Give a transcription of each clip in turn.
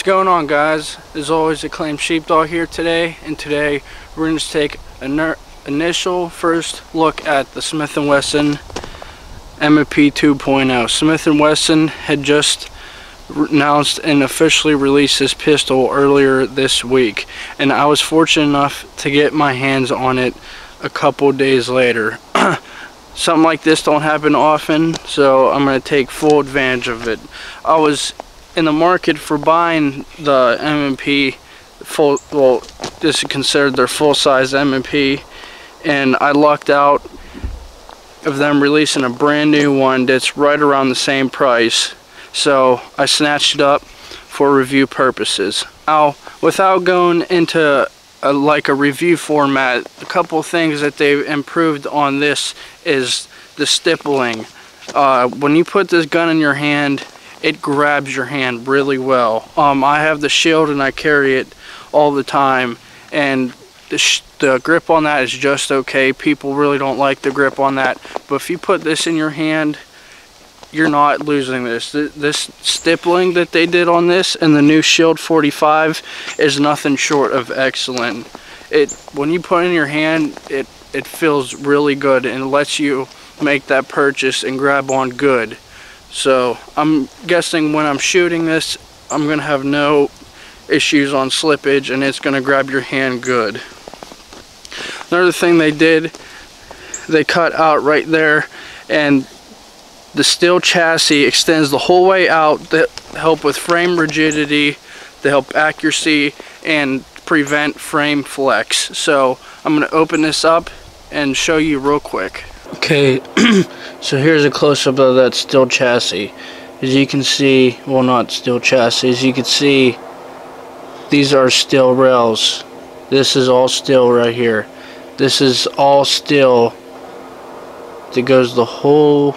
going on, guys? As always, Acclaimed Sheepdog here today, and today we're going to take an initial first look at the Smith & Wesson M&p 2.0. Smith & Wesson had just announced and officially released this pistol earlier this week, and I was fortunate enough to get my hands on it a couple days later. Something like this don't happen often, so I'm going to take full advantage of it. I was in the market for buying the M&p full, well, this is considered their full-size M&p, and I lucked out of them releasing a brand new one that's right around the same price, so I snatched it up for review purposes. Now, without going into like a review format, a couple of things that they've improved on this is the stippling. When you put this gun in your hand, it grabs your hand really well. I have the shield and I carry it all the time, and the grip on that is just okay. People really don't like the grip on that, but if you put this in your hand, you're not losing this. This stippling that they did on this and the new Shield 45 is nothing short of excellent. When you put it in your hand, it feels really good and it lets you make that purchase and grab on good. So I'm guessing when I'm shooting this, I'm gonna have no issues on slippage and it's gonna grab your hand good. Another thing they did, they cut out right there, and the steel chassis extends the whole way out to help with frame rigidity, to help accuracy, and prevent frame flex. So I'm gonna open this up and show you real quick. Okay, so here's a close-up of that steel chassis. As you can see, well, not steel chassis, as you can see, these are steel rails. This is all steel right here. This is all steel that goes the whole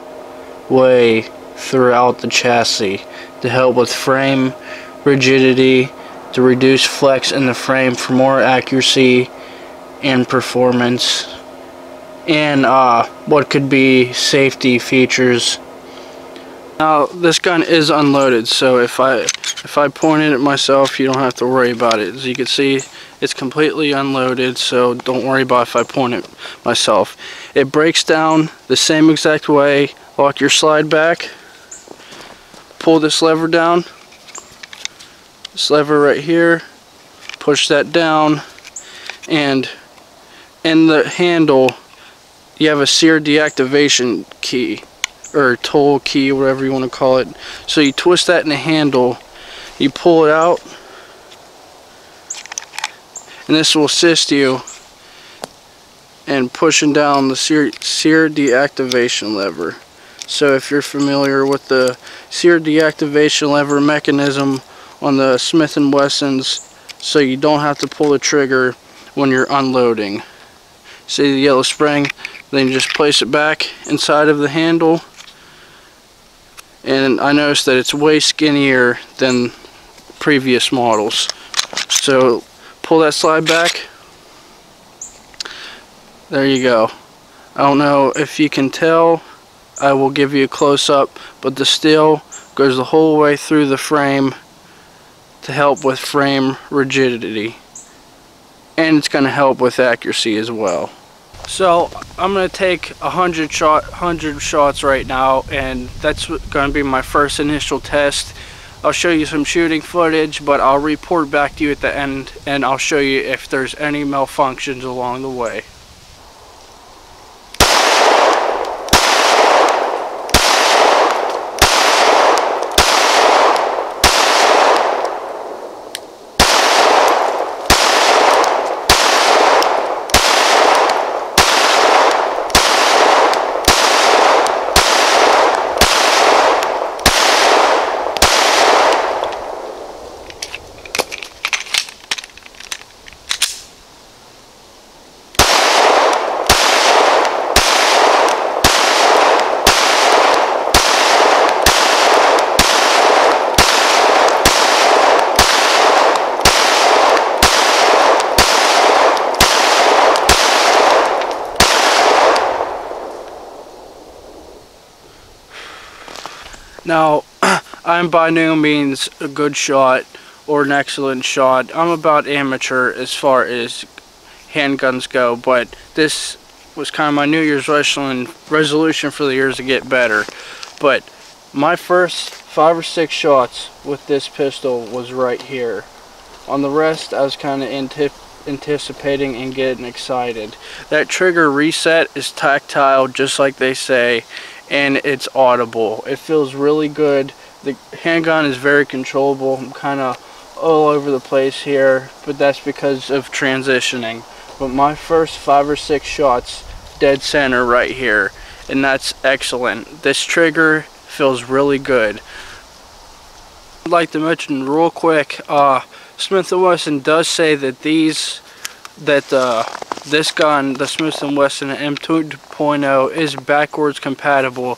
way throughout the chassis to help with frame rigidity, to reduce flex in the frame for more accuracy and performance, and what could be safety features. Now this gun is unloaded, so if I point it at myself, you don't have to worry about it. As you can see, it's completely unloaded, so don't worry about if I point it myself. It breaks down the same exact way. Lock your slide back, pull this lever down, this lever right here, push that down, and in the handle you have a sear deactivation key, or toll key, whatever you want to call it. So you twist that in the handle, you pull it out, and this will assist you in pushing down the sear deactivation lever. So if you're familiar with the sear deactivation lever mechanism on the Smith & Wessons, so you don't have to pull the trigger when you're unloading. See the yellow spring? Then you just place it back inside of the handle, and I noticed that it's way skinnier than previous models. So pull that slide back. There you go. I don't know if you can tell, I will give you a close-up, but the steel goes the whole way through the frame to help with frame rigidity, and it's going to help with accuracy as well. So I'm going to take 100 shots right now, and that's going to be my first initial test. I'll show you some shooting footage, but I'll report back to you at the end, and I'll show you if there's any malfunctions along the way. Now, I'm by no means a good shot or an excellent shot. I'm about amateur as far as handguns go, but this was kind of my New Year's resolution for the years to get better. But my first 5 or 6 shots with this pistol was right here. On the rest, I was kind of anticipating and getting excited. That trigger reset is tactile, just like they say, and it's audible. It feels really good. The handgun is very controllable. I'm kind of all over the place here, but that's because of transitioning. But my first 5 or 6 shots, dead center right here, and that's excellent. This trigger feels really good. I'd like to mention real quick, Smith & Wesson does say that this gun, the Smith & Wesson M2.0, is backwards compatible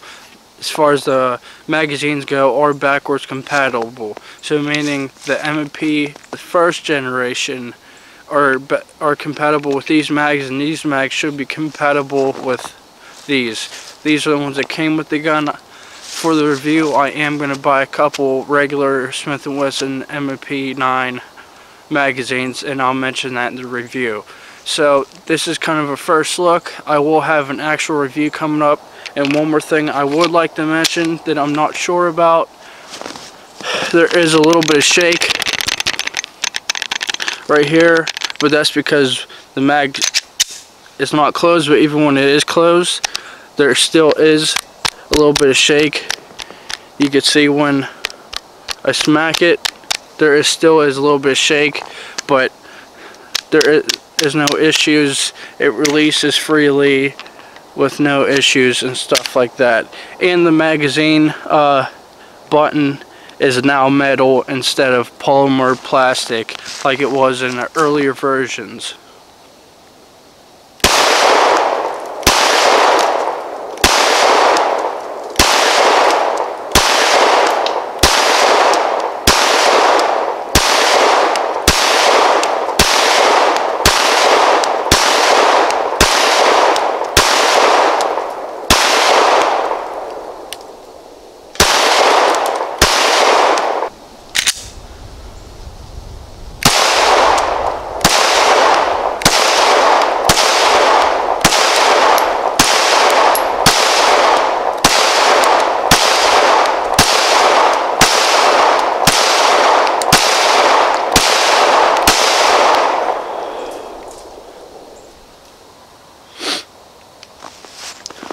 as far as the magazines go, or backwards compatible. So meaning the M&p, the first generation, are compatible with these mags, and these mags should be compatible with these. These are the ones that came with the gun. For the review, I am going to buy a couple regular Smith & Wesson M&p 9 magazines, and I'll mention that in the review. So this is kind of a first look. I will have an actual review coming up. And one more thing I would like to mention that I'm not sure about. There is a little bit of shake right here, but that's because the mag is not closed. But even when it is closed, there still is a little bit of shake. You can see when I smack it, there still is a little bit of shake, but there is no issues. It releases freely with no issues and stuff like that. And the magazine button is now metal instead of polymer plastic like it was in the earlier versions.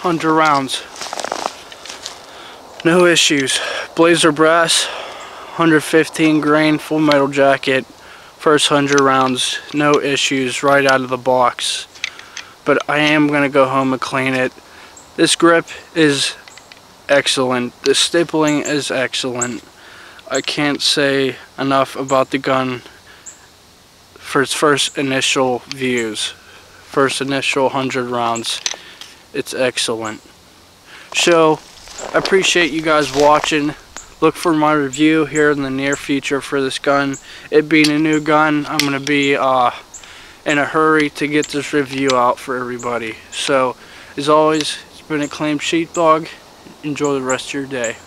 Hundred rounds, no issues. Blazer brass, 115 grain, full metal jacket. First 100 rounds, no issues right out of the box. But I am gonna go home and clean it. This grip is excellent. The stippling is excellent. I can't say enough about the gun for its first initial views. First initial 100 rounds. It's excellent. So, I appreciate you guys watching. Look for my review here in the near future for this gun. It being a new gun, I'm going to be in a hurry to get this review out for everybody. So, as always, it's been Acclaimed Sheepdog. Enjoy the rest of your day.